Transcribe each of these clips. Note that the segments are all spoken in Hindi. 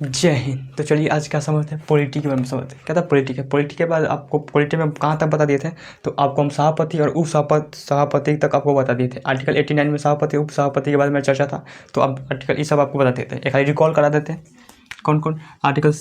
जय हिंद। तो चलिए आज क्या समझते हैं, पॉलिटी के बारे में समझते हैं। क्या था पॉलिटी पॉलिटी के बाद आपको पॉलिटी में कहाँ तक बता दिए थे, तो आपको हम सभापति और उप सभापति तक आपको बता दिए थे। आर्टिकल 89 में सभापति उप सभापति के बारे में चर्चा था, तो अब आर्टिकल ये सब आपको बता देते हैं। एक खाली रिकॉल करा देते हैं कौन कौन। आर्टिकल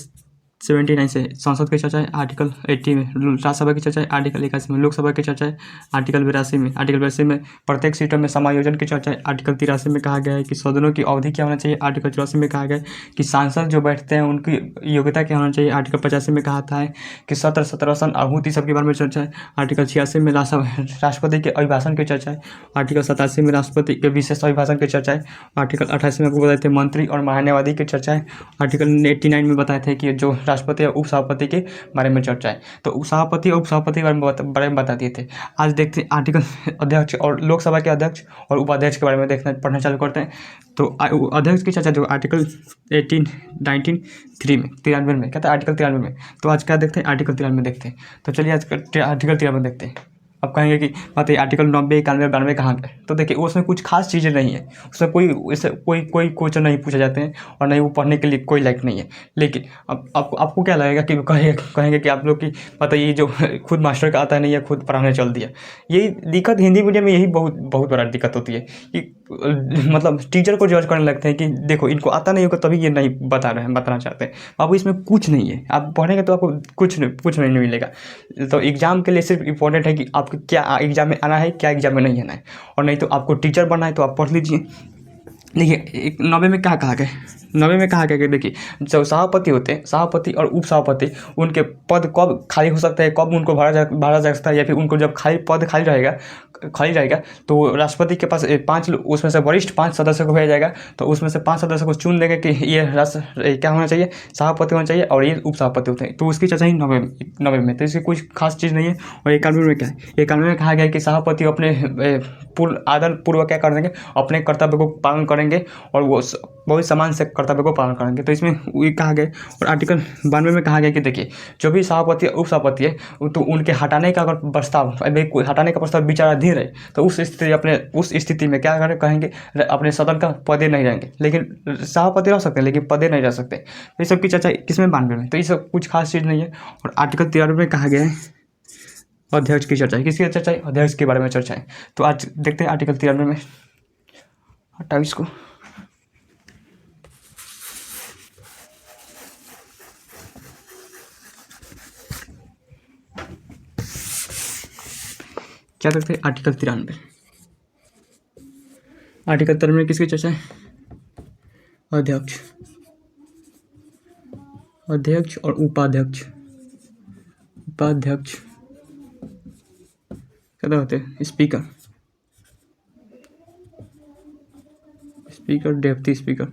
79 से संसद की चर्चा है, आर्टिकल 80 में राज्यसभा की चर्चा है, आर्टिकल 81 में लोकसभा की चर्चा है, आर्टिकल 82 में प्रत्येक सीटों में समायोजन की चर्चा है, आर्टिकल 83 में कहा गया है कि सदनों की अवधि क्या होना चाहिए, आर्टिकल 84 में कहा गया है कि सांसद जो बैठते हैं उनकी योग्यता क्या होना चाहिए, आर्टिकल 85 में कहा था है कि सत्र सत्रसन आहूति सबके बारे में चर्चा है, आर्टिकल 86 में राष्ट्रपति के अभिभाषण की चर्चा है, आर्टिकल 87 में राष्ट्रपति के विशेष अभिभाषण की चर्चा है, आर्टिकल 88 में आपको बताए थे मंत्री और महान्यायवादी की चर्चा है, आर्टिकल 89 में बताए थे कि जो राष्ट्रपति और उप सभापति के बारे में चर्चा है। तो सभापति और उप सभापति के बारे में बता दिए थे। आज देखते हैं आर्टिकल अध्यक्ष और लोकसभा के अध्यक्ष और उपाध्यक्ष के बारे में देखना पढ़ना चालू करते हैं। तो अध्यक्ष की चर्चा जो आर्टिकल 93 में 93 में क्या था, आर्टिकल 93 में। तो आज क्या देखते हैं, आर्टिकल 93 में देखते हैं। तो चलिए आज आर्टिकल 93 देखते हैं। अब कहेंगे कि बताइए आर्टिकल 90 91 92 कहाँ पे, तो देखिए उसमें कुछ खास चीज़ें नहीं है, उसमें कोई क्वेश्चन नहीं पूछे जाते हैं और नहीं वो पढ़ने के लिए कोई लायक नहीं है। लेकिन अब आपको क्या लगेगा कि कहेंगे कि आप लोग की बताइए जो खुद मास्टर का आता नहीं है, खुद पढ़ाने चल दिया। यही दिक्कत हिंदी मीडियम में, यही बहुत बड़ा दिक्कत होती है कि मतलब टीचर को जज करने लगते हैं कि देखो इनको आता नहीं होगा तभी ये नहीं बताना चाहते हैं। अब इसमें कुछ नहीं है, आप पढ़ेंगे तो आपको कुछ नहीं मिलेगा। तो एग्जाम के लिए सिर्फ इम्पोर्टेंट है कि आपको क्या एग्जाम में आना है, क्या एग्जाम में नहीं आना है। और नहीं तो आपको टीचर बनना है तो आप पढ़ लीजिए। देखिए 90 में क्या कहा गया, 90 में कहा गया कि देखिए जो सभापति होते हैं, सभापति और उप सभापति, उनके पद कब खाली हो सकता है, कब उनको भरा जा सकता है, या फिर उनको जब पद खाली रहेगा तो राष्ट्रपति के पास 5 उसमें से वरिष्ठ 5 सदस्यों को भेजा जाएगा। तो उसमें से 5 सदस्यों को चुन देंगे कि ये क्या होना चाहिए, सभापति होना चाहिए और ये उप सभापति होते हैं। तो उसकी चर्चा ही 90 में। तो इसकी कुछ खास चीज़ नहीं है। और 91 में क्या है, 91 में कहा गया कि सभापति अपने आदर पूर्वक क्या कर देंगे, अपने कर्तव्य को पालन करेंगे और वो बहुत सम्मान से कर्तव्य को पालन करेंगे। तो इसमें ये कहा गया। और आर्टिकल 92 में कहा गया कि देखिए जो भी सभापति उप सभापति है तो उनके हटाने का अगर हटाने का प्रस्ताव विचाराधीन है तो उस स्थिति में क्या कहेंगे, अपने सदन का पदे नहीं रहेंगे। लेकिन सभापति रह सकते हैं लेकिन पदे नहीं रह सकते। तो ये सब की चर्चा किसमें 92 में। तो ये सब कुछ खास चीज़ नहीं है। और आर्टिकल 93 में कहा गया है अध्यक्ष की चर्चा है। किसकी चर्चा है, अध्यक्ष के बारे में चर्चा है। तो आज देखते हैं आर्टिकल 93 में। 28 को क्या देखते हैं, आर्टिकल 93। आर्टिकल 93 में किसकी चर्चा है, अध्यक्ष और उपाध्यक्ष क्या होते हैं, स्पीकर, डेप्टी स्पीकर।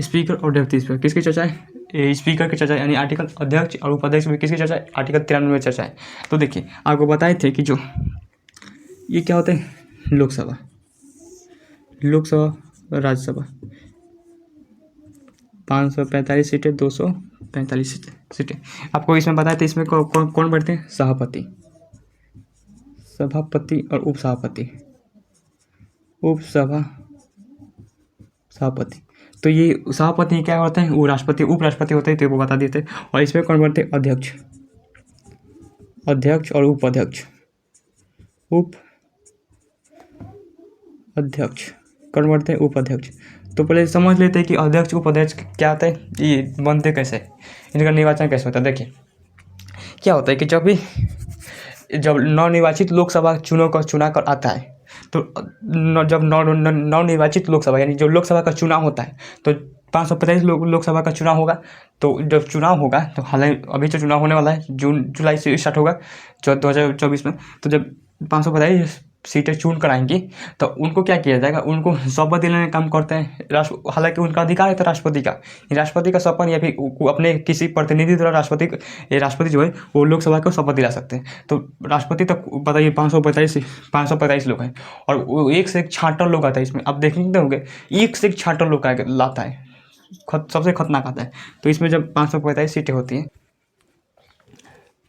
स्पीकर और डेप्टी स्पीकर किसकी चर्चा है, स्पीकर की चर्चा है। यानी आर्टिकल अध्यक्ष और उपाध्यक्ष में किसकी चर्चा है, आर्टिकल 93 में चर्चा है। तो देखिए आपको बताए थे कि जो ये क्या होते हैं, लोकसभा, राज्यसभा, 545 सीटें, 245 सीटें। आपको इसमें बताया था इसमें कौन बैठते हैं, सभापति और उप सभापति। तो ये सभापति क्या होते हैं, वो राष्ट्रपति उप राष्ट्रपति होते हैं, तो वो बता देते। और इसमें कौन बैठते हैं, अध्यक्ष और उपाध्यक्ष। कौन बैठते हैं, उपाध्यक्ष। तो पहले समझ लेते हैं कि अध्यक्ष उपाध्यक्ष क्या होता है, ये बनते कैसे, इनका निर्वाचन कैसे होता है। देखिए क्या होता है कि जब नवनिर्वाचित लोकसभा चुनाव कर आता है, तो जब नवनिर्वाचित लोकसभा यानी जो लोकसभा का चुनाव होता है, तो 545 लोकसभा का चुनाव होगा। तो जब चुनाव होगा तो हालांकि अभी जो चुनाव होने वाला है जुलाई से स्टार्ट होगा 2024 में। तो जब 545 सीटें चुन कर आएंगी तो उनको क्या किया जाएगा, उनको शपथ दिलाने का काम करते हैं। हालांकि उनका अधिकार है तो राष्ट्रपति का शपथ या फिर अपने किसी प्रतिनिधि द्वारा राष्ट्रपति जो है वो लोकसभा को शपथ दिला सकते हैं। तो राष्ट्रपति तक बताइए 545 लोग हैं और वो एक से एक छांटर लोग आता है इसमें। आप देखते होंगे एक से एक छांटर लोग लाता है, सबसे खतरनाक आता है। तो इसमें जब 545 सीटें होती हैं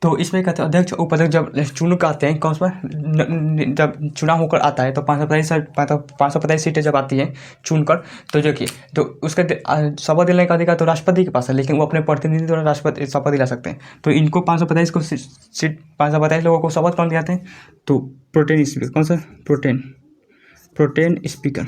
तो इसमें कहते हैं अध्यक्ष उपाध्यक्ष जब चुन कर आते हैं कौन सा जब चुनाव होकर आता है तो 545 सीटें जब आती हैं चुनकर, तो देखिए तो उसके शपथ दिलाने का अधिकार तो राष्ट्रपति के पास है, लेकिन वो अपने प्रतिनिधि द्वारा राष्ट्रपति शपथ दिला सकते हैं। तो इनको 545 को सीट 545 लोगों को शपथ कौन दिलाते हैं? तो प्रोटेन स्पीकर। कौन सा? प्रोटेन स्पीकर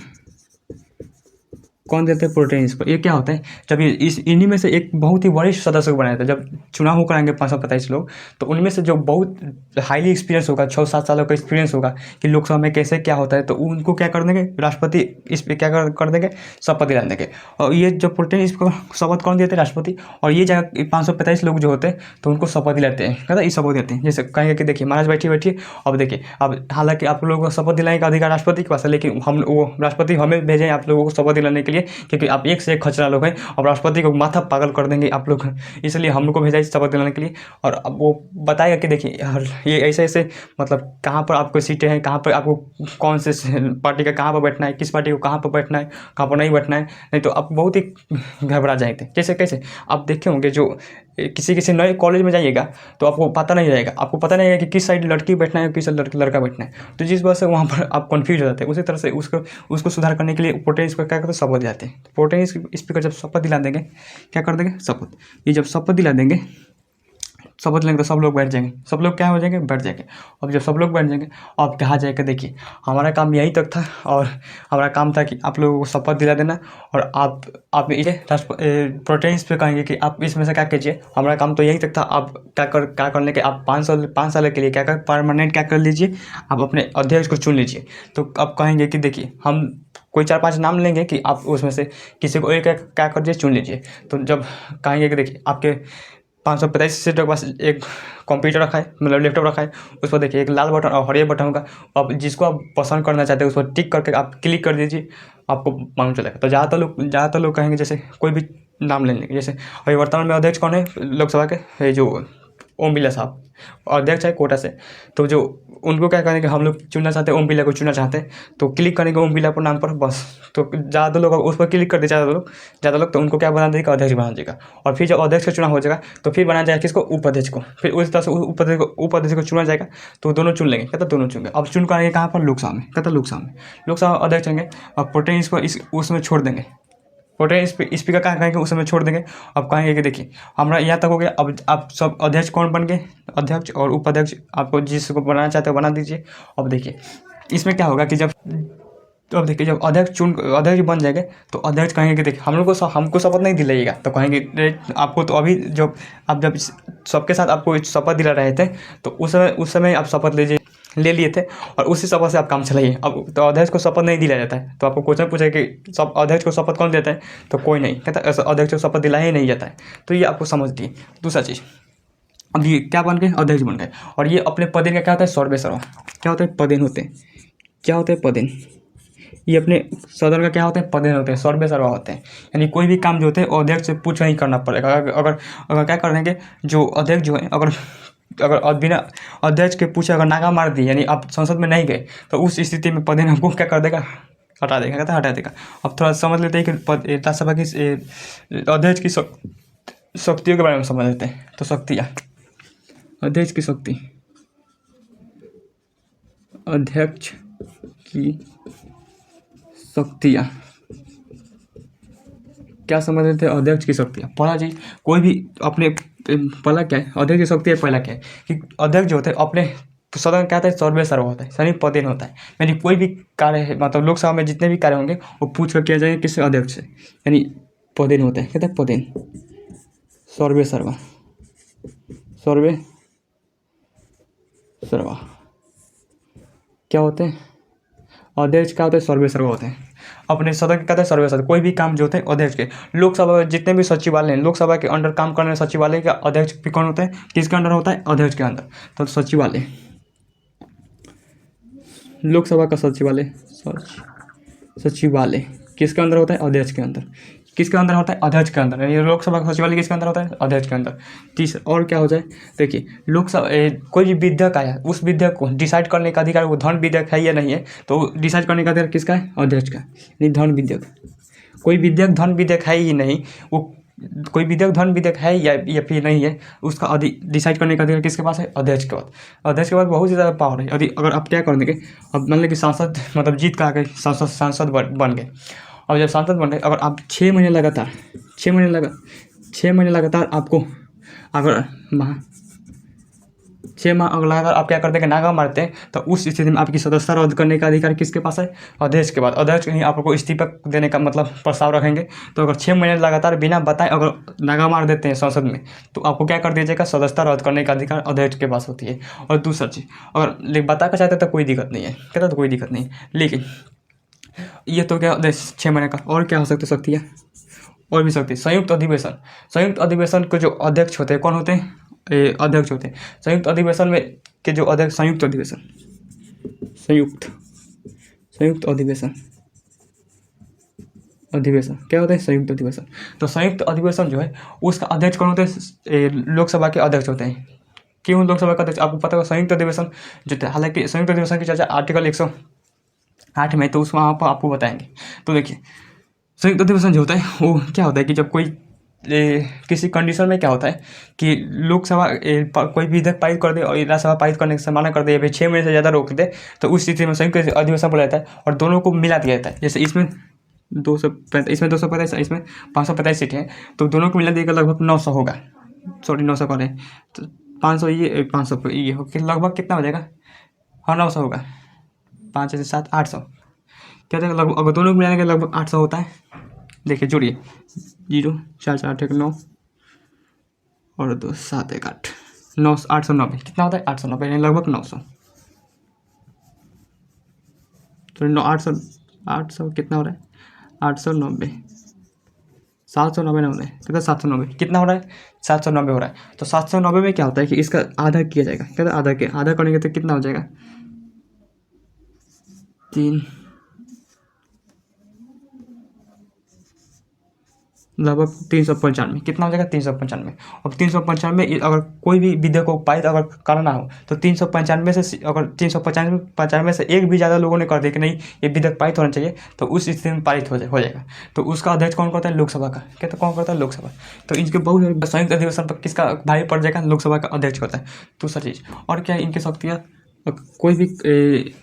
कौन देते हैं? Protein speaker. ये क्या होता है? जब ये इन्हीं में से एक बहुत ही वरिष्ठ सदस्य को बनाया था। जब चुनाव होकर आएंगे 545 लोग, तो उनमें से जो बहुत हाईली एक्सपीरियंस होगा, 6-7 सालों का एक्सपीरियंस होगा कि लोकसभा में कैसे क्या होता है, तो उनको क्या कर देंगे? राष्ट्रपति इस पर क्या कर देंगे? शपथ दिला देंगे। और ये जो प्रोटेन स्पीकर शपथ कौन देते हैं? राष्ट्रपति। और ये जगह 545 लोग जो होते हैं तो उनको शपथ दिलाते हैं, कहते हैं शपथ देते हैं। जैसे कहेंगे कि देखिए महाराज बैठिए, अब देखिए, अब हालांकि आप लोगों को शपथ दिलाने का अधिकार राष्ट्रपति के पास है, लेकिन हम वो राष्ट्रपति हमें भेजें आप लोगों को शपथ दिलाने के लिए, क्योंकि आप एक से एक खचरा लोग हैं और राष्ट्रपति को माथा पागल कर देंगे आप लोग, इसलिए हम लोग को भेजा शपथ दिलाने के लिए। और अब वो बताएगा कि देखिए ये ऐसे ऐसे मतलब कहाँ पर आपको सीटें हैं, कहाँ पर आपको कौन से पार्टी का कहाँ पर बैठना है, किस पार्टी को कहाँ पर बैठना है, कहाँ पर नहीं बैठना है, नहीं तो आप बहुत ही घबरा जाएंगे। जैसे कैसे आप देखे होंगे, जो किसी नए कॉलेज में जाइएगा तो आपको पता नहीं रहेगा, आपको पता नहीं है कि किस साइड लड़की बैठना है, किस साइड लड़का बैठना है, तो जिस वजह से वहाँ पर आप कन्फ्यूज हो जाते हैं। उसी तरह से उसको सुधार करने के लिए प्रोटेन स्पीकर क्या करते हैं? शपथ दिलाते हैं। प्रोटेन स्पीकर जब शपथ दिला देंगे, क्या कर देंगे? शपथ। ये जब शपथ दिला देंगे, शपथ लेंगे तो सब लोग बैठ जाएंगे, सब लोग क्या हो जाएंगे? बैठ जाएंगे। अब जब सब लोग बैठ जाएंगे, अब कहा जाएगा देखिए हमारा काम यहीं तक था, और हमारा काम था कि आप लोगों को शपथ दिला देना, और आप ये प्रोटेन पे कहेंगे कि आप इसमें से क्या कीजिए, हमारा काम तो यहीं तक था, आप क्या करने के आप 5 साल के लिए क्या कर परमानेंट क्या कर लीजिए, आप अपने अध्यक्ष को चुन लीजिए। तो अब कहेंगे कि देखिए हम कोई 4-5 नाम लेंगे कि आप उसमें से किसी को एक क्या कर चुन लीजिए। तो जब कहेंगे कि देखिए आपके 545 सीटों के पास एक कंप्यूटर रखा है, मतलब लैपटॉप रखा है, उस पर देखिए एक लाल बटन और हरे बटन होगा। अब जिसको आप पसंद करना चाहते हैं उस पर टिक करके आप क्लिक कर दीजिए, आपको मालूम चलेगा। तो ज़्यादातर लोग कहेंगे, जैसे कोई भी नाम ले लेंगे, जैसे अभी वर्तमान में अध्यक्ष कौन है लोकसभा के? ये जो ओम बिरला साहब अध्यक्ष है कोटा से, तो जो उनको क्या करेंगे, हम लोग चुनना चाहते हैं, ओम बिरला को चुनना चाहते हैं, तो क्लिक करेंगे ओम बिरला पर नाम पर, बस। तो ज़्यादा लोग उस पर क्लिक कर दे, ज़्यादा लोग तो उनको क्या बना देगा? अध्यक्ष बना देगा। और फिर जब अध्यक्ष का चुनाव हो जाएगा तो फिर बनाया जाएगा किसको? उपाध्यक्ष को। फिर उस तरह से उपाध्यक्ष को चुना जाएगा, तो दोनों चुन लेंगे, कहता दोनों चुन गए। अब चुन कर आएंगे कहाँ पर? लोकसभा में, कहता लोकसभा अध्यक्ष होंगे, और प्रोटेन इसको उसमें छोड़ देंगे। प्रोटेन स्पीकर कहाँ कहेंगे? उस समय छोड़ देंगे। अब कहेंगे कि देखिए हमारा यहाँ तक हो गया, अब आप सब अध्यक्ष कौन बन गए? अध्यक्ष और उपाध्यक्ष आपको जिसको बनाना चाहते हो बना दीजिए। अब देखिए इसमें क्या होगा कि जब अध्यक्ष बन जाएंगे तो अध्यक्ष कहेंगे कि देखिए हमको शपथ नहीं दिलाइएगा, तो कहेंगे आपको तो अभी जब सबके साथ आपको शपथ दिला रहे थे तो उस समय आप शपथ ले लिए थे, और उसी शपथ से आप काम चलाइए। अब तो अध्यक्ष को शपथ नहीं दिलाया जाता है, तो आपको क्वेश्चन पूछे कि सब अध्यक्ष को शपथ कौन देता है? तो कोई नहीं, कहता अध्यक्ष को शपथ दिलाया ही नहीं जाता है। तो ये आपको समझ दिए। दूसरा चीज़, अब ये क्या बन गए? अध्यक्ष बन गए, और ये अपने पदेन का क्या होता है? सर्वेसर्वा। क्या होता है? पदेन होते हैं। क्या होते हैं? पदेन। ये अपने सदन का क्या होते हैं? पदेन होते हैं, सर्वेसर्वा होते हैं। यानी कोई भी काम जो होते हैं अध्यक्ष से पूछ नहीं करना पड़ेगा। अगर क्या कर देंगे, जो अध्यक्ष जो है अगर बिना अध्यक्ष के पूछे अगर नाका मार दी, यानी आप संसद में नहीं गए, तो उस स्थिति में पदेन हमको क्या कर देगा? हटा देगा, कहता है हटा देगा। अब थोड़ा समझ लेते हैं कि राज्यसभा की अध्यक्ष की शक्तियों के बारे में समझ लेते हैं। तो शक्तियाँ, अध्यक्ष की शक्ति, अध्यक्ष की शक्तियाँ क्या समझ लेते हैं? अध्यक्ष की शक्तियाँ। पहला चीज, कोई भी अपने पहला क्या है? अध्यक्ष की शक्ति है। पहला क्या है कि अध्यक्ष जो होते हैं अपने सदन क्या होता है? सर्वेसर्वा होता है, यानी पदेन होता है। यानी कोई भी कार्य है, मतलब लोकसभा में जितने भी कार्य होंगे वो पूछ कर किया जाएगा किससे? अध्यक्ष से, यानी पदेन होता है। कहते हैं पदेन, सर्वेसर्वा क्या होते हैं? अध्यक्ष क्या होते हैं? सर्वेसर्वा होते हैं। अपने सदन के कहते हैं सर्वेसर्वा। कोई भी काम जो होते हैं अध्यक्ष के, लोकसभा में जितने भी सचिवालय हैं, लोकसभा के अंडर काम करने वाले सचिवालय का अध्यक्ष भी कौन होता है? किसके अंडर होता है? अध्यक्ष के अंदर। तो सचिवालय, लोकसभा का सचिवालय किसके अंदर होता है? अध्यक्ष के अंदर। किसके अंदर होता है? अध्यक्ष के अंदर। यानी लोकसभा का सचिवालय किसके अंदर होता है? अध्यक्ष के अंदर। तीसरा और क्या हो जाए, देखिए लोकसभा कोई भी विधेयक आया, उस विधेयक को डिसाइड करने का अधिकार, वो धन विधेयक है या नहीं है, तो डिसाइड करने का अधिकार किसका है? अध्यक्ष का। यानी धन विधेयक, कोई विधेयक धन विधेयक है ही नहीं, वो कोई विधेयक धन विधेयक है या फिर नहीं है, उसका डिसाइड करने का अधिकार किसके पास है? अध्यक्ष के पास। अध्यक्ष के पास बहुत ही ज़्यादा पावर है। यदि अगर आप क्या कर देंगे, अब मान लें कि सांसद मतलब जीत कर आ गए, सांसद बन गए। और जब सांसद बन गए, अगर आप 6 महीने लगातार 6 महीने लगातार आपको अगर 6 माह अगर लगातार आप क्या करते हैं, नागा मारते हैं, तो उस स्थिति में आपकी सदस्यता रद्द करने का अधिकार किसके पास है? अध्यक्ष के पास। अध्यक्ष ही आपको इस्तीफा देने का मतलब प्रस्ताव रखेंगे। तो अगर 6 महीने लगातार बिना बताए अगर नागा मार देते हैं संसद में, तो आपको क्या कर दिया जाएगा? सदस्यता रद्द करने का अधिकार अध्यक्ष के पास होती है। और दूसरा चीज़, अगर बता कर चाहते तो कोई दिक्कत नहीं है, कहता तो कोई दिक्कत नहीं है। लेकिन ये तो क्या 6 महीने का, और क्या हो सकती शक्तियाँ? और भी शक्ति, संयुक्त अधिवेशन के जो अध्यक्ष होते हैं, कौन होते हैं? अध्यक्ष होते हैं। संयुक्त अधिवेशन में के जो अध्यक्ष, संयुक्त अधिवेशन क्या होता है? संयुक्त अधिवेशन। तो संयुक्त अधिवेशन जो है उसका अध्यक्ष कौन होते हैं? लोकसभा के अध्यक्ष होते हैं। क्यों लोकसभा का अध्यक्ष? आपको पता होगा संयुक्त अधिवेशन जो है, हालांकि संयुक्त अधिवेशन की चर्चा आर्टिकल 108 में, तो उस वहाँ पर आपको बताएंगे। तो देखिए, संयुक्त अधिवेशन जो होता है वो क्या होता है कि जब कोई किसी कंडीशन में क्या होता है कि लोकसभा कोई विधेयक पारित कर दे और राज्यसभा पारित करने से मना कर दे या फिर 6 महीने से ज़्यादा रोक दे, तो उस स्थिति में संयुक्त अधिवेशन बोला जाता है और दोनों को मिला दिया जाता है। जैसे इसमें 245, इसमें 545 सीटें हैं, तो दोनों को मिला दिया लगभग 900 होगा। 900 करें तो 500 ये हो कि लगभग कितना हो जाएगा? हाँ 900 होगा। 5 से 7 800 क्या जाएगा लगभग। अगर दोनों को मिलाने के लगभग 800 होता है। देखिए जोड़िए, 0 4 4 8 9 और 2 7 1 8 9 890 कितना होता है? 890 यानी लगभग 900। तो 800 कितना हो रहा है? 890 790 कितना? 790 कितना हो रहा है? 790 हो रहा है। तो 790 में क्या होता है कि इसका आधा किया जाएगा। क्या आधा करेंगे तो कितना हो जाएगा? 3 लगभग 395 कितना हो जाएगा? 395। अब 395 अगर कोई भी विधेयक को पारित अगर करना हो तो 395 से अगर 395 से एक भी ज़्यादा लोगों ने कर दिया कि नहीं ये विधेयक पारित होना चाहिए, तो उस स्थिति में पारित हो जाएगा। तो उसका अध्यक्ष कौन करता है? लोकसभा का। क्या तो कौन करता है? लोकसभा। तो इनके बहुत संयुक्त अधिवेशन पर किसका भारी पड़ जाएगा? लोकसभा का अध्यक्ष करता है। दूसरा चीज़ और क्या इनकी शक्तियाँ, कोई भी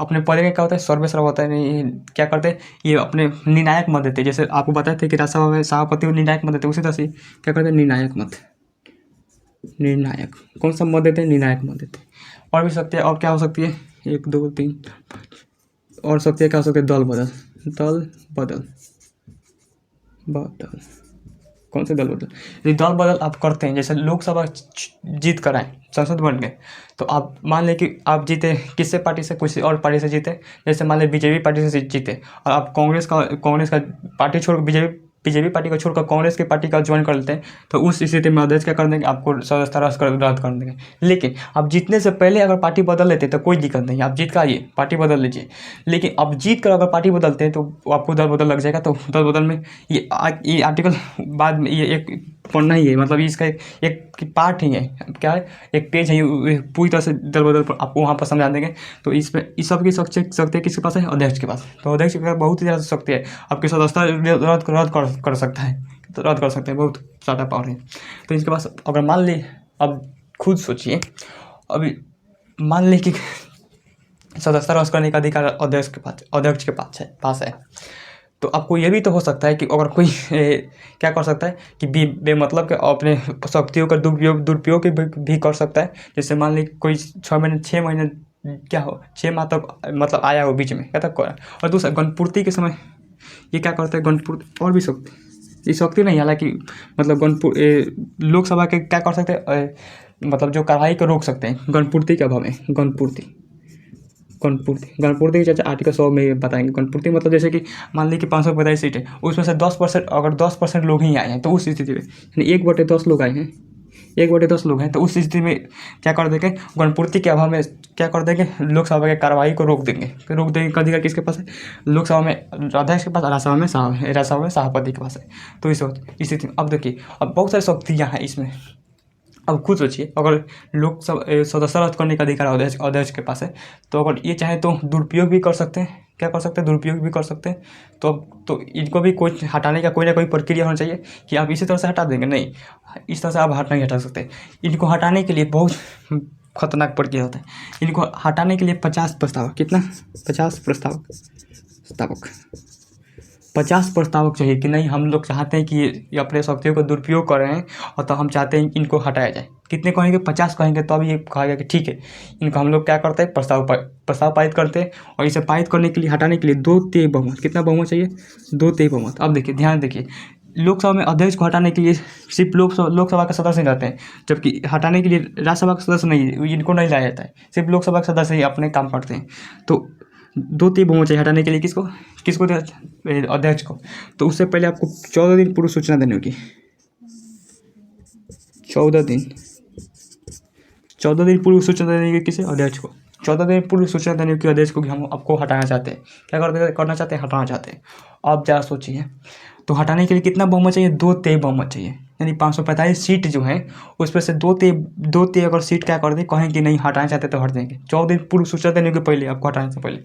अपने पद का क्या होता है? सर्वेसर्वा होता है। नहीं क्या करते हैं? ये अपने निर्णायक मत देते हैं। जैसे आपको बताए थे कि राज्यसभा में सभापति को निर्णायक मत देते हैं, उसी तरह से क्या करते हैं? निर्णायक कौन सा मत देते हैं? निर्णायक मत देते हैं। और भी शक्तियाँ और क्या हो सकती है? 1 2 3 5 और शक्तियाँ क्या हो सकती है? दल बदल कौन से दल बदल? यदि दल बदल आप करते हैं, जैसे लोकसभा जीत कर आए, संसद बन गए, तो आप मान लें कि आप जीते किससे पार्टी से? किसी और पार्टी से जीते। जैसे मान लें बीजेपी पार्टी से जीते और आप कांग्रेस का पार्टी छोड़ बीजेपी पार्टी को छोड़कर कांग्रेस की पार्टी का ज्वाइन कर लेते हैं, तो उस स्थिति में अध्यक्ष क्या कर देंगे? आपको सदस्यता रद्द कर देंगे। लेकिन आप जीतने से पहले अगर पार्टी बदल लेते तो कोई दिक्कत नहीं, आप जीत कर आइए पार्टी बदल लीजिए। लेकिन अब जीत कर अगर पार्टी बदलते हैं तो आपको दल बदल लग जाएगा। तो दल बदल में ये आर्टिकल बाद में ये एक पढ़ना ही है, मतलब इसका एक पार्ट ही है। क्या है? एक पेज है, पूरी तरह से दल बदल पर आपको वहाँ पर समझा देंगे। तो इसमें इस सब की शक्ति किसके पास है? अध्यक्ष के पास। तो अध्यक्ष के पास बहुत ही ज़्यादा शक्ति है, आपकी सदस्यता रद्द कर सकता है। तो रद्द कर सकते हैं, बहुत ज़्यादा पावर है। तो इसके पास अगर मान ली, अब खुद सोचिए, अभी मान ली कि सदस्यता रद्द करने का अधिकार अध्यक्ष के पास है, तो आपको ये भी तो हो सकता है कि अगर कोई क्या कर सकता है कि बेमतलब के अपने शक्तियों का दुरुपयोग भी कर सकता है। जैसे मान ली कोई 6 महीने क्या हो, 6 माह तक मतलब आया हो बीच में, क्या तक कर। और दूसरा गणपूर्ति के समय ये क्या करता है? गणपूर्ति और भी शक्ति, ये शक्ति नहीं, हालांकि मतलब लोकसभा के क्या कर सकते हैं? मतलब जो कार्रवाई को रोक सकते हैं गणपूर्ति के अभाव में। गणपूर्ति की चर्चा आर्टिकल 100 में बताएंगे। गणपूर्ति मतलब जैसे कि मान ली कि 545 सीट है, उसमें से 10% अगर 10% लोग ही आए हैं, तो उस स्थिति में यानी 1/10 लोग आए हैं, 1/10 लोग हैं, तो उस स्थिति में क्या कर देंगे? गणपूर्ति के अभाव में क्या कर देंगे? लोकसभा की कार्रवाई को रोक देंगे का अधिकार किसके पास है? लोकसभा में अध्यक्ष के पास, राज्यसभा में सभापति के पास है। तो इस स्थिति में अब देखिए, अब बहुत सारी शक्तियाँ हैं इसमें। अब खुद सोचिए, अगर लोग सब सदस्य रद्द करने का अधिकार अध्यक्ष अध्यक्ष के पास है, तो अगर ये चाहे तो दुरुपयोग भी कर सकते हैं। क्या कर सकते हैं? दुरुपयोग भी कर सकते हैं। तो अब तो इनको भी कोई हटाने का कोई ना कोई प्रक्रिया होना चाहिए कि आप इसी तरह से हटा देंगे, नहीं, इस तरह से आप नहीं हटा सकते। इनको हटाने के लिए बहुत खतरनाक प्रक्रिया होता है। इनको हटाने के लिए 50 प्रस्तावक, कितना? 50 प्रस्तावक 50 प्रस्तावक चाहिए कि नहीं, हम लोग चाहते हैं कि ये अपने शक्तियों का दुरुपयोग कर रहे हैं और तो हम चाहते हैं कि इनको हटाया जाए। कितने कहेंगे? 50 कहेंगे तो अब ये कहेगा कि ठीक है, इनको हम लोग क्या करते हैं, प्रस्ताव पारित करते हैं। और इसे पारित करने के लिए, हटाने के लिए 2/3 बहुमत, कितना बहुमत चाहिए? 2/3 बहुमत। अब देखिए, ध्यान देखिए, लोकसभा में अध्यक्ष को हटाने के लिए सिर्फ लोकसभा का सदस्य नहीं रहते हैं, जबकि हटाने के लिए राज्यसभा का सदस्य नहीं, इनको नहीं लाया जाता है, सिर्फ लोकसभा के सदस्य ही अपने काम करते हैं। तो 2/3 बहुमत चाहिए हटाने के लिए, किसको? अध्यक्ष को। तो उससे पहले आपको 14 दिन पूर्व सूचना देनी होगी। 14 दिन पूर्व सूचना देनी होगी, किसे? अध्यक्ष को। 14 दिन पूर्व सूचना देनी होगी अध्यक्ष को कि हम आपको हटाना चाहते हैं। क्या करना चाहते हैं? हटाना चाहते हैं। आप जरा सोचिए, तो हटाने के लिए कितना बहुमत चाहिए? 2/3 बहुमत चाहिए, यानी 545 सीट जो है उस पर से 2/3 अगर सीट क्या कर दें, कहें कि नहीं हटाना चाहते तो हट देंगे। 14 दिन पूर्व सूचना देने के पहले, आपको हटाने से पहले।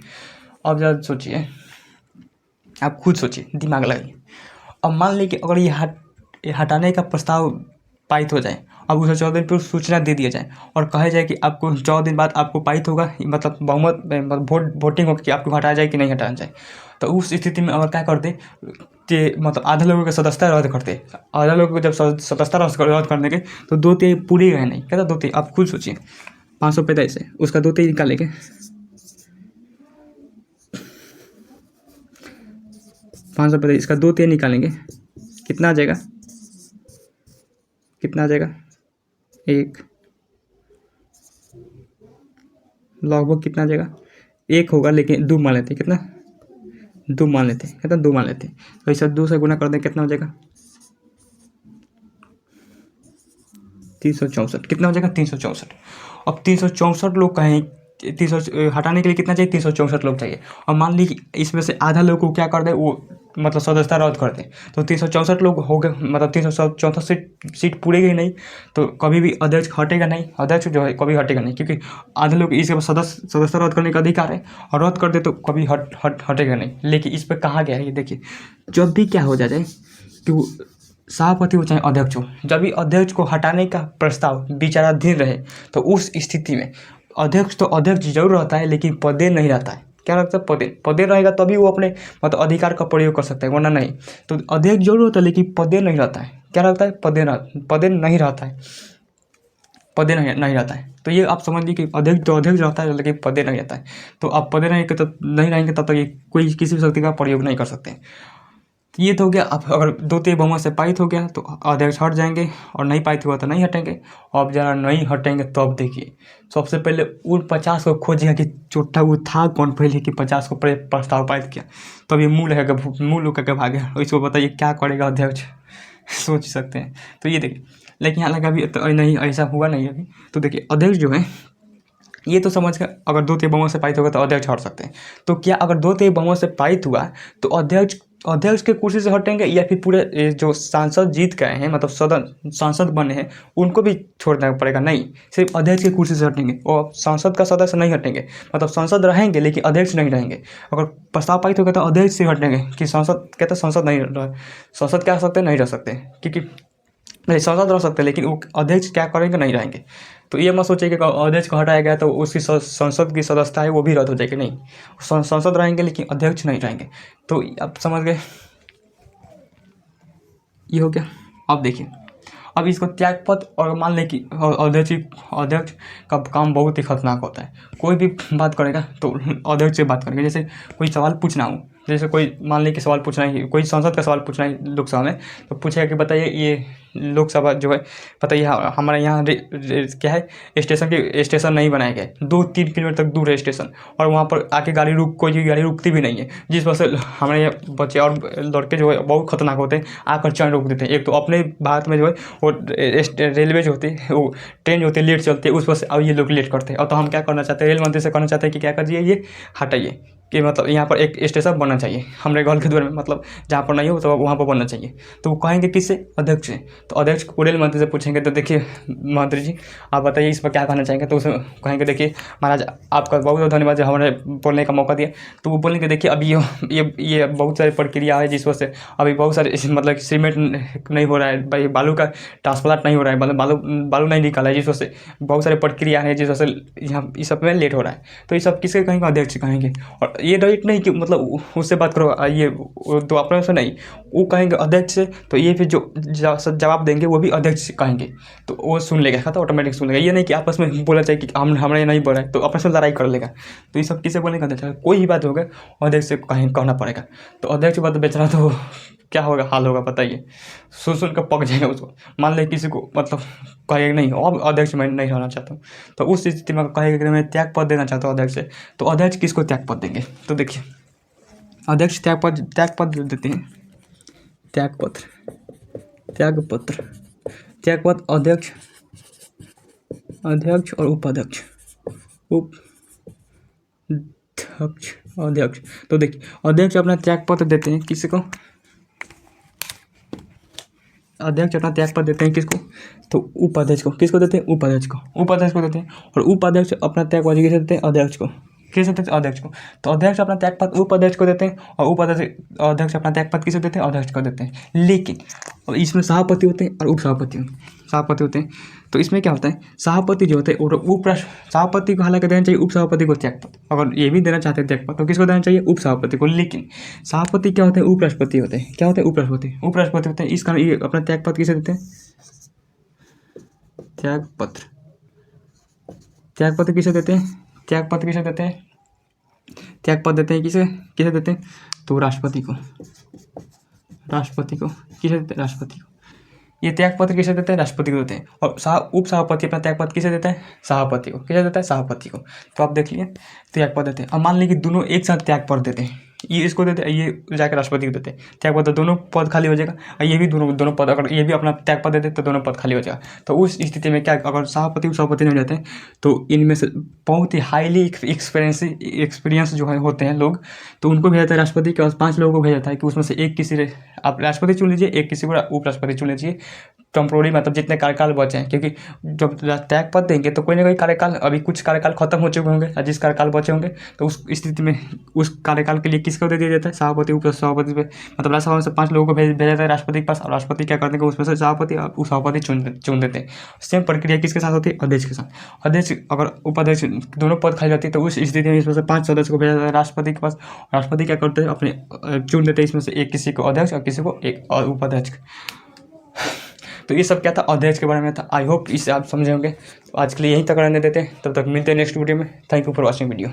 अब जरा सोचिए, आप खुद सोचिए, दिमाग लगाइए। अब मान लीजिए कि अगर ये हटाने का प्रस्ताव पारित हो जाए, अब उसे 14 दिन पूर्व सूचना दे दिया जाए और कहा जाए कि आपको 14 दिन बाद आपको पारित होगा, मतलब बहुमत, मतलब वोटिंग होगी कि आपको हटाया जाए कि नहीं हटाया जाए। तो उस स्थिति में अगर क्या करते कि मतलब आधा लोगों की सदस्यता रद्द करते, आधा लोगों को जब सदस्यता रद्द कर देंगे तो 2/3 पूरी गए नहीं, क्या था? 2/3। आप खुद सोचिए, 545 है, उसका 2/3 निकालेंगे, 545, इसका 2/3 निकालेंगे, कितना आ जाएगा? कितना आ जाएगा? एक, लगभग कितना आ जाएगा? 1 होगा, लेकिन 2 मान लेते हैं, कितना? 2 मान लेते हैं, कितना? 2 मान लेते हैं। तो इसे 2 से गुना कर दें, कितना हो जाएगा? 364। कितना हो जाएगा? 364। अब 364 लोग कहें, 300 हटाने के लिए कितना चाहिए? 364 लोग चाहिए। और मान लीजिए इसमें से आधा लोग को क्या कर दे, वो मतलब सदस्यता रद्द कर दे, तो 364 लोग हो गए, मतलब 364 सीट पूरे ही नहीं, तो कभी भी अध्यक्ष हटेगा नहीं, अध्यक्ष जो है कभी हटेगा नहीं, क्योंकि आधे लोग इसके सदस्यता रद्द करने का अधिकार है, और रद्द कर दे तो कभी हटेगा नहीं। लेकिन इस पर कहा गया है, ये देखिए, जब भी क्या हो जाए कि वो सभापति हो चाहे अध्यक्ष हो, जब भी अध्यक्ष को हटाने का प्रस्ताव विचाराधीन रहे, तो उस स्थिति में अध्यक्ष तो अध्यक्ष जरूर रहता है, लेकिन पदे नहीं रहता है। क्या रहता है? पदे रहेगा तभी वो अपने मतलब अधिकार का प्रयोग कर सकता है, वरना नहीं। तो अध्यक्ष जरूर होता है, लेकिन पदे नहीं रहता है। क्या रहता है? पदे नहीं रहता है, पदे नहीं रहता है। तो ये आप समझ लीजिए कि अध्यक्ष तो अध्यक्ष रहता है, लेकिन पदे नहीं रहता है। तो आप पदे नहीं रहेंगे तब तक ये कोई किसी भी शक्ति का प्रयोग नहीं कर सकते। ये तो हो गया। अब अगर 2/3 बहुमत से पारित हो गया तो अध्यक्ष हट जाएंगे, और नहीं पारित हुआ तो नहीं हटेंगे। अब जरा नहीं हटेंगे तो अब देखिए, सबसे पहले उन 50 को खोजिएगा कि चोट्टा वो था कौन पहले कि 50 को प्रस्ताव पारित किया। तब ये मुँह लुका के भागे, और इसको बताइए क्या करेगा अध्यक्ष, सोच सकते हैं। तो ये देखिए, लेकिन हालांकि अभी तो नहीं, ऐसा हुआ नहीं अभी। तो देखिए, अध्यक्ष जो है, ये तो समझ कर अगर 2/3 बहुमत से पारित होगा तो अध्यक्ष हट सकते हैं। तो क्या अगर 2/3 बहुमत से पारित हुआ तो अध्यक्ष के कुर्सी से हटेंगे, या फिर पूरे जो सांसद जीत गए हैं, मतलब सांसद बने हैं, उनको भी छोड़ना पड़ेगा? नहीं, सिर्फ अध्यक्ष की कुर्सी से हटेंगे, और सांसद का सदस्य नहीं हटेंगे, मतलब सांसद रहेंगे लेकिन अध्यक्ष नहीं रहेंगे। अगर प्रस्ताव पारित होगा तो अध्यक्ष से हटेंगे कि सांसद, कहते हैं सांसद नहीं रह, सांसद क्या सकते? नहीं रह सकते, क्योंकि नहीं, सांसद रह सकते लेकिन वो अध्यक्ष क्या करेंगे? नहीं रहेंगे। तो ये मत सोचिए कि अध्यक्ष को हटाया गया तो उसकी संसद की सदस्यता है वो भी रद्द हो जाएगी, नहीं, सांसद रहेंगे लेकिन अध्यक्ष नहीं रहेंगे। तो आप समझ गए, ये हो गया। अब देखिए, अब इसको त्यागपत्र, और मान लें कि अध्यक्ष का काम बहुत ही खतरनाक होता है। कोई भी बात करेगा तो अध्यक्ष से बात करेंगे। जैसे कोई सवाल पूछना हो, जैसे कोई मान लें कि सवाल पूछना है, कोई संसद का सवाल पूछना है लोकसभा में, तो पूछेगा कि बताइए ये लोकसभा जो है, बताइए हमारे यहाँ क्या है, स्टेशन नहीं बनाए गए, 2-3 किलोमीटर तक दूर है स्टेशन, और वहाँ पर आके कोई गाड़ी रुकती भी नहीं है, जिस वजह से हमारे यहाँ बच्चे और लड़के जो है बहुत खतरनाक होते हैं, आकर चैन रोक देते हैं। एक तो अपने भारत में जो है वो रेलवे जो होती है, वो ट्रेन जो होती है लेट चलती है, उस वजह से अब ये लोग लेट करते हैं। और तो हम क्या करना चाहते हैं, रेल मंत्री से कहना चाहते हैं कि क्या कर दिए, ये हटाइए, कि मतलब यहाँ पर एक स्टेशन बनना चाहिए हमारे घर के द्वार में, मतलब जहाँ पर नहीं हो तो वहाँ पर बनना चाहिए। तो वो कहेंगे किससे? अध्यक्ष से। तो अध्यक्ष को रेल मंत्री से पूछेंगे तो देखिए मंत्री जी आप बताइए इस पर क्या कहना चाहेंगे। तो उसमें कहेंगे देखिए महाराज आपका बहुत बहुत धन्यवाद जो हमारे बोलने का मौका दिया। तो वो बोलेंगे देखिए अभी ये बहुत सारी प्रक्रिया है जिस वजह से अभी बहुत सारे मतलब सीमेंट नहीं हो रहा है भाई, बालू का ट्रांसप्लांट नहीं हो रहा है, मतलब बालू नहीं निकाला है, जिस वजह से बहुत सारी प्रक्रिया है जिस वजह से यहाँ इस सब में लेट हो रहा है। तो ये सब किसके कहेंगे? अध्यक्ष कहेंगे। और ये डायरेक्ट नहीं कि मतलब उससे बात करो ये तो अपने से नहीं, वो कहेंगे अध्यक्ष से। तो ये फिर जो जवाब देंगे वो भी अध्यक्ष से कहेंगे। तो वो सुन लेगा, खाता ऑटोमेटिक सुन लेगा। ये नहीं कि आपस में बोला चाहिए कि हमारे नहीं बोल रहा है तो आपस में लड़ाई कर लेगा। तो ये सब किसे बोलेगा? अध्यक्ष। कोई भी बात होगा अध्यक्ष से कहना पड़ेगा। तो अध्यक्ष के बाद बेचारा तो क्या होगा, हाल होगा बताइए। सुन कर पक जाएगा उसको। मान ले किसी को मतलब कहेगा नहीं अब अध्यक्ष मैं नहीं रहना चाहता हूँ, तो उस स्थिति में कहेगा कि मैं त्याग पद देना चाहता हूँ अध्यक्ष से। तो अध्यक्ष किसको त्याग पद देंगे? तो देखिए अध्यक्ष त्याग पद देते हैं। त्याग पद अध्यक्ष और उपाध्यक्ष अध्यक्ष। तो देखिए अध्यक्ष अपना त्याग पत्र देते हैं किसको? अध्यक्ष अपना त्याग पत्र देते हैं किसको? तो उपाध्यक्ष को। किसको देते हैं? उपाध्यक्ष को देते हैं। और उपाध्यक्ष अपना त्याग पत्र किसे देते हैं? अध्यक्ष को। किसे देते हैं? अध्यक्ष को। तो अध्यक्ष अपना त्याग पत्र उपाध्यक्ष को देते हैं और अध्यक्ष अपना त्याग पत्र किसे देते हैं? अध्यक्ष को देते हैं। लेकिन इसमें सभापति होते हैं और सभापति होते हैं। तो इसमें क्या होता है, सभापति जो होते हैं और सभापति को हालांकि देना चाहिए उपसभापति को त्याग पत्र। अगर ये भी देना चाहते हैं त्याग पत्र तो किसको देना चाहिए? उपसभापति को। लेकिन सभापति क्या होते हैं? उपराष्ट्रपति होते हैं। क्या होते हैं? उपराष्ट्रपति होते हैं। इस कारण ये अपना त्याग पत्र किसे देते हैं? त्याग पत्र किसे देते हैं? त्याग पत्र देते हैं किसे देते हैं? तो राष्ट्रपति को। किसे देते हैं? राष्ट्रपति को। ये त्याग पत्र किसे देते हैं? राष्ट्रपति को देते हैं। और उपसभापति अपना त्याग पत्र किसे देता है? सभापति को। किसे देता है? सभापति को। तो आप देख लिए त्याग पत्र देते हैं। अब मान लीजिए कि दोनों एक साथ त्याग पत्र देते हैं, ये इसको देते हैं, ये जाकर राष्ट्रपति को देते हैं त्याग पत्र, दोनों पद खाली हो जाएगा। और ये भी दोनों पद, अगर ये भी अपना त्याग पत्र देते तो दोनों पद खाली हो जाएगा। तो उस स्थिति में क्या, अगर सभापति उपसभापति नहीं हो जाते हैं तो इनमें से बहुत ही हाईली एक्सपीरियंस जो है होते हैं लोग, तो उनको भेजा जाता है राष्ट्रपति के पास। 5 लोगों को भेजा जाता है कि उसमें से एक किसी आप राष्ट्रपति चुन लीजिए, एक किसी को उपराष्ट्रपति चुन लीजिए टेम्पोररी, मतलब जितने कार्यकाल बचे हैं। क्योंकि जब त्याग पत्र देंगे तो कोई ना कोई कार्यकाल, अभी कुछ कार्यकाल खत्म हो चुके होंगे और जिस कार्यकाल बचे होंगे तो उस स्थिति में उस कार्यकाल के लिए किसको दे दिया जाता है? सभापति उपसभापति पे, मतलब राज्यसभा से 5 लोगों को भेजा जाता है राष्ट्रपति के पास और राष्ट्रपति क्या करते हैं उसमें से सभापति और उपसभापति चुन देते हैं। सेम प्रक्रिया किसके साथ होती है? अध्यक्ष के साथ। अध्यक्ष अगर उपाध्यक्ष दोनों पद खाली जाती है तो उस स्थिति में इसमें से 5 सदस्य को भेजा जाता है राष्ट्रपति के पास। राष्ट्रपति क्या करते हैं? अपने चुन देते हैं इसमें से एक किसी को अध्यक्ष और किसी को एक और उपाध्यक्ष। तो ये सब क्या था? अध्यक्ष के बारे में था। आई होप इससे आप समझे होंगे। तो आज के लिए यहीं तक रहने देते हैं, तब तक मिलते हैं नेक्स्ट वीडियो में। Thank you for watching video.